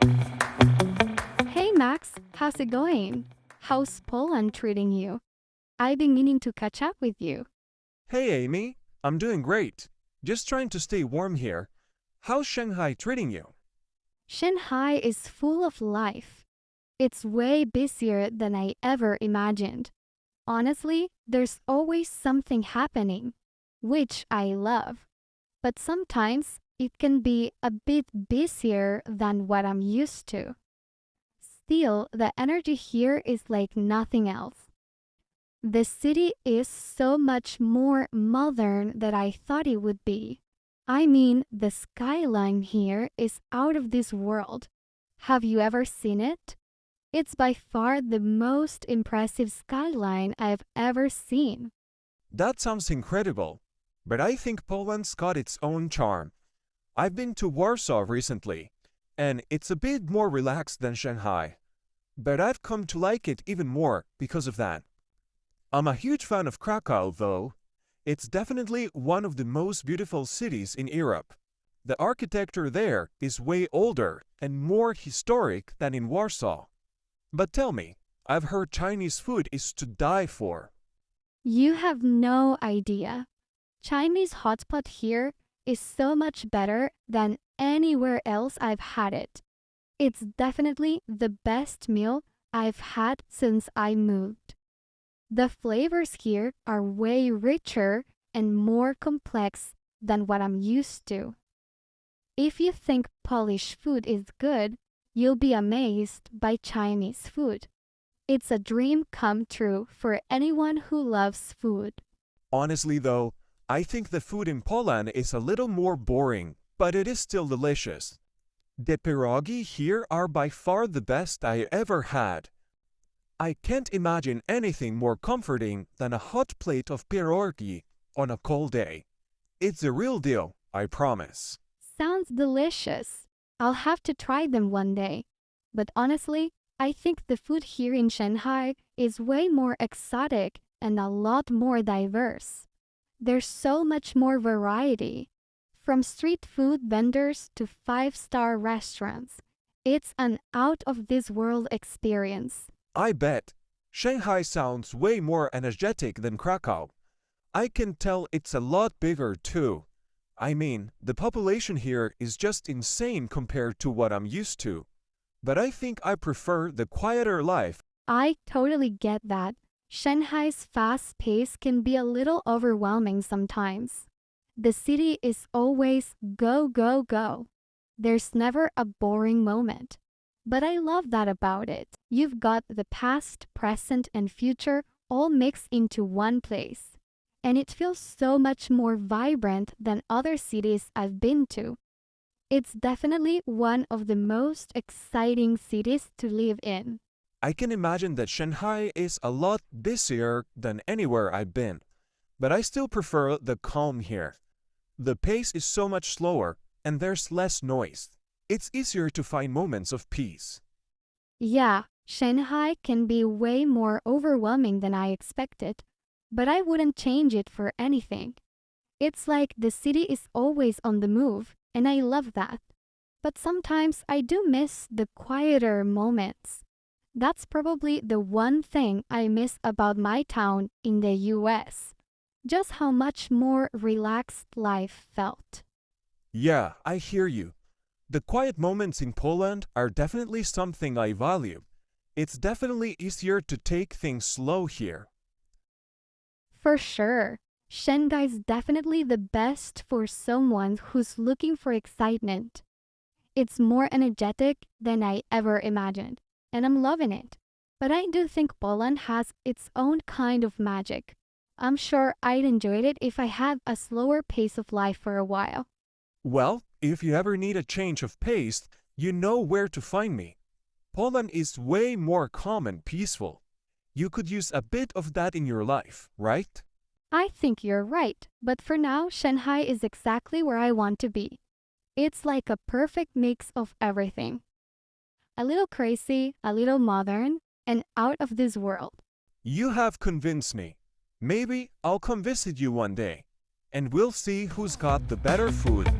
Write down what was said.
Hey Max, how's it going? How's Poland treating you? I've been meaning to catch up with you. Hey Amy, I'm doing great. Just trying to stay warm here. How's Shanghai treating you? Shanghai is full of life. It's way busier than I ever imagined. Honestly, there's always something happening, which I love. But sometimes it can be a bit busier than what I'm used to. Still, the energy here is like nothing else. The city is so much more modern than I thought it would be. I mean, the skyline here is out of this world. Have you ever seen it? It's by far the most impressive skyline I've ever seen. That sounds incredible, but I think Poland's got its own charm. I've been to Warsaw recently, and it's a bit more relaxed than Shanghai. But I've come to like it even more because of that. I'm a huge fan of Krakow, though. It's definitely one of the most beautiful cities in Europe. The architecture there is way older and more historic than in Warsaw. But tell me, I've heard Chinese food is to die for. You have no idea. Chinese hotspot here is so much better than anywhere else I've had it. It's definitely the best meal I've had since I moved. The flavors here are way richer and more complex than what I'm used to. If you think Polish food is good, you'll be amazed by Chinese food. It's a dream come true for anyone who loves food. Honestly, though, I think the food in Poland is a little more boring, but it is still delicious. The pierogi here are by far the best I ever had. I can't imagine anything more comforting than a hot plate of pierogi on a cold day. It's the real deal, I promise. Sounds delicious. I'll have to try them one day. But honestly, I think the food here in Shanghai is way more exotic and a lot more diverse. There's so much more variety. From street food vendors to five-star restaurants, it's an out of this world experience. I bet. Shanghai sounds way more energetic than Krakow. I can tell it's a lot bigger too. I mean, the population here is just insane compared to what I'm used to. But I think I prefer the quieter life. I totally get that. Shanghai's fast pace can be a little overwhelming sometimes. The city is always go, go, go. There's never a boring moment. But I love that about it. You've got the past, present, and future all mixed into one place. And it feels so much more vibrant than other cities I've been to. It's definitely one of the most exciting cities to live in. I can imagine that Shanghai is a lot busier than anywhere I've been, but I still prefer the calm here. The pace is so much slower and there's less noise. It's easier to find moments of peace. Yeah, Shanghai can be way more overwhelming than I expected, but I wouldn't change it for anything. It's like the city is always on the move, and I love that. But sometimes I do miss the quieter moments. That's probably the one thing I miss about my town in the US. Just how much more relaxed life felt. Yeah, I hear you. The quiet moments in Poland are definitely something I value. It's definitely easier to take things slow here. For sure, Shanghai's definitely the best for someone who's looking for excitement. It's more energetic than I ever imagined, and I'm loving it. But I do think Poland has its own kind of magic. I'm sure I'd enjoy it if I had a slower pace of life for a while. Well, if you ever need a change of pace, you know where to find me. Poland is way more calm and peaceful. You could use a bit of that in your life, right? I think you're right, but for now, Shanghai is exactly where I want to be. It's like a perfect mix of everything. A little crazy, a little modern, and out of this world. You have convinced me. Maybe I'll come visit you one day, and we'll see who's got the better food.